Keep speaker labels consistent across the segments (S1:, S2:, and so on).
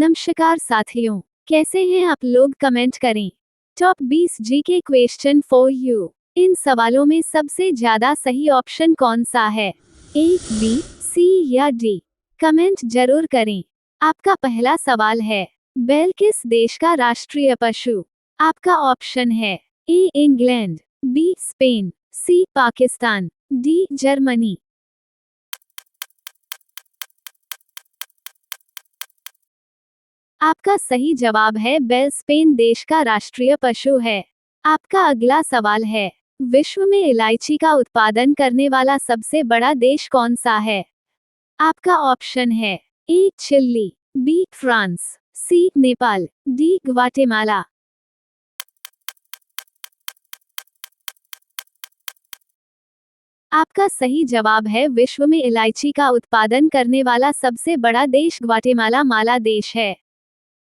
S1: नमस्कार साथियों, कैसे हैं आप लोग, कमेंट करें। Top 20 GK question for you. इन सवालों में सबसे ज्यादा सही ऑप्शन कौन सा है? ए, बी, सी या डी? कमेंट जरूर करें। आपका पहला सवाल है, बैल किस देश का राष्ट्रीय पशु? आपका ऑप्शन है ए, इंग्लैंड, बी, स्पेन, सी, पाकिस्तान, डी, जर्मनी। आपका सही जवाब है बैल स्पेन देश का राष्ट्रीय पशु है। आपका अगला सवाल है, विश्व में इलायची का उत्पादन करने वाला सबसे बड़ा देश कौन सा है? आपका ऑप्शन है ए, चिली, बी, फ्रांस, सी, नेपाल, डी, ग्वाटेमाला। आपका सही जवाब है विश्व में इलायची का उत्पादन करने वाला सबसे बड़ा देश ग्वाटेमाला देश है।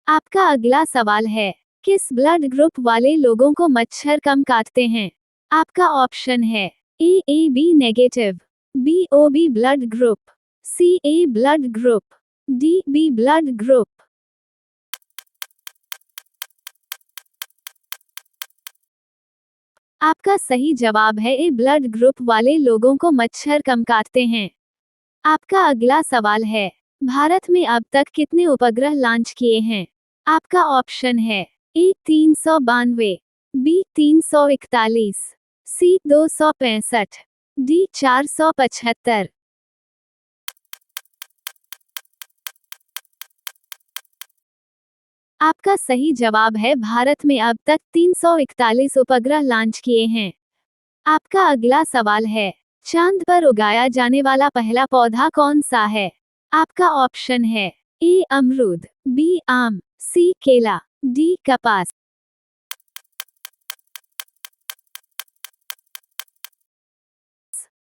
S1: आपका अगला सवाल है, किस ब्लड ग्रुप वाले लोगों को मच्छर कम काटते हैं? आपका ऑप्शन है A, B negative, B, O B blood group, C, A blood group, D, B blood group. आपका सही जवाब है ए ब्लड ग्रुप वाले लोगों को मच्छर कम काटते हैं। आपका अगला सवाल है, भारत में अब तक कितने उपग्रह लॉन्च किए हैं? आपका ऑप्शन है ए, 392, बी, 341, सी, 265, डी, 475। आपका सही जवाब है भारत में अब तक 341 उपग्रह लॉन्च किए हैं। आपका अगला सवाल है, चांद पर उगाया जाने वाला पहला पौधा कौन सा है? आपका ऑप्शन है ए, अमरूद, बी, आम, सी, केला, डी, कपास।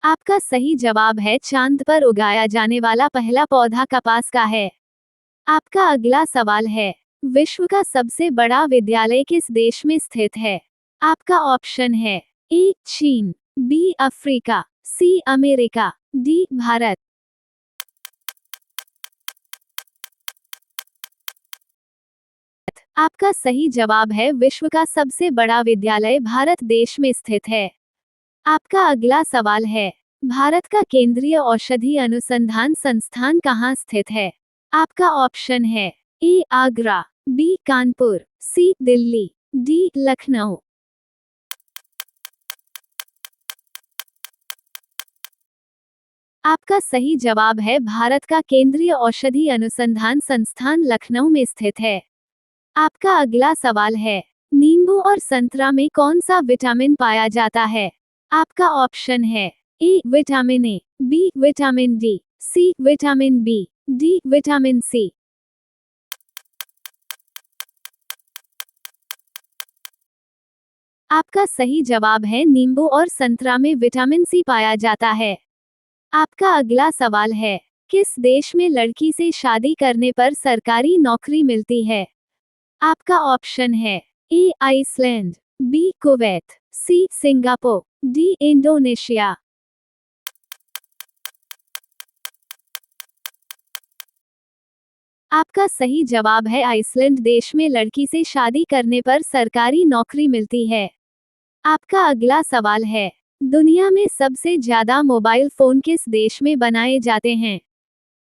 S1: आपका सही जवाब है चांद पर उगाया जाने वाला पहला पौधा कपास का है। आपका अगला सवाल है, विश्व का सबसे बड़ा विद्यालय किस देश में स्थित है? आपका ऑप्शन है ए, चीन, बी, अफ्रीका, सी, अमेरिका, डी, भारत। आपका सही जवाब है विश्व का सबसे बड़ा विद्यालय भारत देश में स्थित है। आपका अगला सवाल है, भारत का केंद्रीय औषधि अनुसंधान संस्थान कहाँ स्थित है? आपका ऑप्शन है ए, आगरा, बी, कानपुर, सी, दिल्ली, डी, लखनऊ। आपका सही जवाब है भारत का केंद्रीय औषधि अनुसंधान संस्थान लखनऊ में स्थित है। आपका अगला सवाल है, नींबू और संतरा में कौन सा विटामिन पाया जाता है? आपका ऑप्शन है A, vitamin A, B, vitamin D, C, vitamin B, D, vitamin C. आपका सही जवाब है नींबू और संतरा में विटामिन सी पाया जाता है। आपका अगला सवाल है, किस देश में लड़की से शादी करने पर सरकारी नौकरी मिलती है? आपका ऑप्शन है ए, आइसलैंड, बी, कुवैत, सी, सिंगापुर, डी, इंडोनेशिया। आपका सही जवाब है आइसलैंड देश में लड़की से शादी करने पर सरकारी नौकरी मिलती है। आपका अगला सवाल है, दुनिया में सबसे ज्यादा मोबाइल फोन किस देश में बनाए जाते हैं?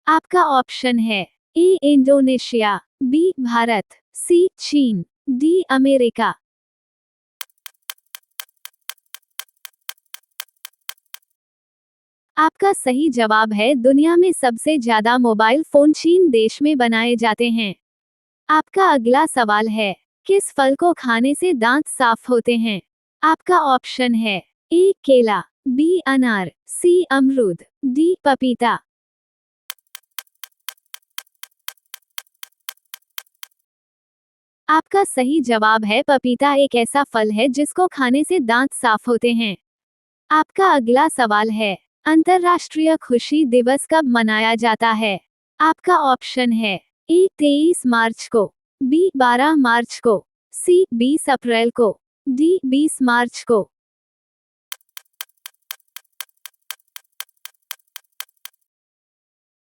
S1: आपका ऑप्शन है ए, इंडोनेशिया, बी, भारत, सी, चीन, डी, अमेरिका। आपका सही जवाब है दुनिया में सबसे ज्यादा मोबाइल फोन चीन देश में बनाए जाते हैं। आपका अगला सवाल है, किस फल को खाने से दांत साफ होते हैं? आपका ऑप्शन है ए, केला, बी, अनार, सी, अमरूद, डी, पपीता। आपका सही जवाब है पपीता एक ऐसा फल है जिसको खाने से दांत साफ होते हैं। आपका अगला सवाल है, अंतर्राष्ट्रीय खुशी दिवस कब मनाया जाता है? आपका ऑप्शन है ए, 23 मार्च को, बी, 12 मार्च को, सी, 20 अप्रैल को, डी, 20 मार्च को।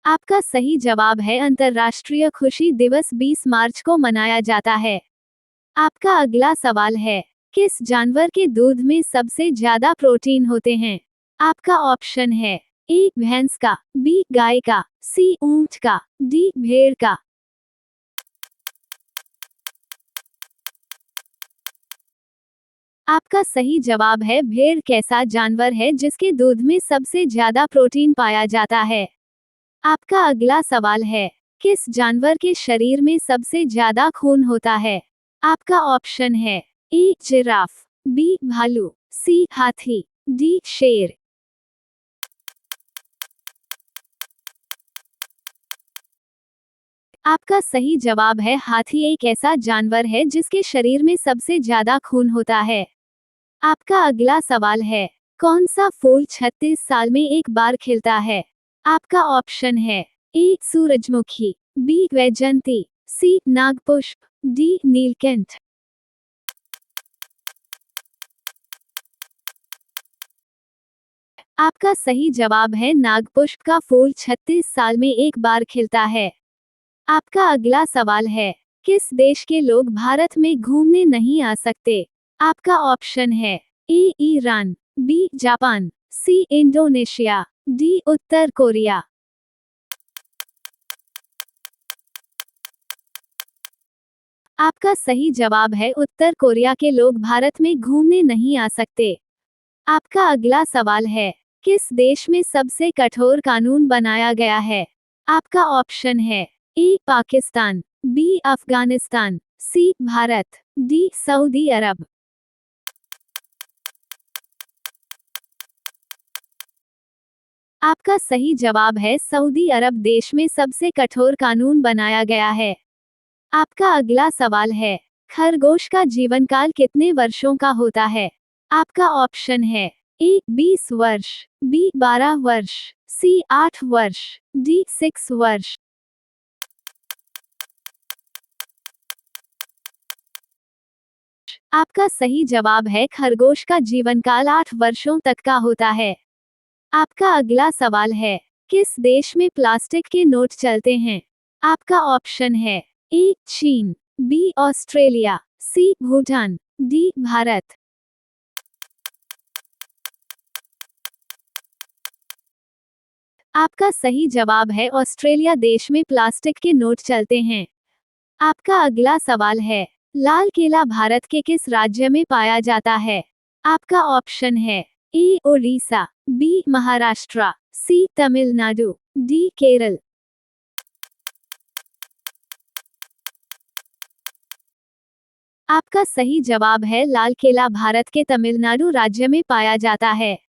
S1: आपका सही जवाब है अंतर्राष्ट्रीय खुशी दिवस 20 मार्च को मनाया जाता है। आपका अगला सवाल है, किस जानवर के दूध में सबसे ज्यादा प्रोटीन होते हैं? आपका ऑप्शन है ए भैंस का, बी गाय का, सी ऊंट का, डी भेड़ का। आपका सही जवाब है भेड़। कैसा जानवर है जिसके दूध में सबसे ज्यादा प्रोटीन पाया जाता है? आपका अगला सवाल है, किस जानवर के शरीर में सबसे ज्यादा खून होता है? आपका ऑप्शन है ए जिराफ, बी भालू, सी हाथी, डी शेर। आपका सही जवाब है हाथी। एक ऐसा जानवर है जिसके शरीर में सबसे ज्यादा खून होता है। आपका अगला सवाल है, कौन सा फूल 36 साल में एक बार खिलता है? आपका ऑप्शन है ए सूरजमुखी, बी वैजयंती, सी नागपुष्प, डी नीलकंठ। आपका सही जवाब है नागपुष्प का फूल 36 साल में एक बार खिलता है। आपका अगला सवाल है, किस देश के लोग भारत में घूमने नहीं आ सकते? आपका ऑप्शन है A Iran, B Japan, C Indonesia, D उत्तर कोरिया। आपका सही जवाब है उत्तर कोरिया के लोग भारत में घूमने नहीं आ सकते। आपका अगला सवाल है, किस देश में सबसे कठोर कानून बनाया गया है? आपका ऑप्शन है ए पाकिस्तान, बी अफगानिस्तान, सी भारत, डी सऊदी अरब। आपका सही जवाब है सऊदी अरब देश में सबसे कठोर कानून बनाया गया है। आपका अगला सवाल है, खरगोश का जीवनकाल कितने वर्षों का होता है? आपका ऑप्शन है ए 20 वर्ष, बी 12 वर्ष, सी 8 वर्ष, डी 6 वर्ष। आपका सही जवाब है खरगोश का जीवनकाल 8 वर्षों तक का होता है। आपका अगला सवाल है, किस देश में प्लास्टिक के नोट चलते हैं? आपका ऑप्शन है ए चीन, बी ऑस्ट्रेलिया, सी भूटान, डी भारत। आपका सही जवाब है ऑस्ट्रेलिया देश में प्लास्टिक के नोट चलते हैं। आपका अगला सवाल है, लाल किला भारत के किस राज्य में पाया जाता है? आपका ऑप्शन है ए ओडिशा, बी महाराष्ट्र, सी तमिलनाडु, डी केरल। आपका सही जवाब है लाल किला भारत के तमिलनाडु राज्य में पाया जाता है।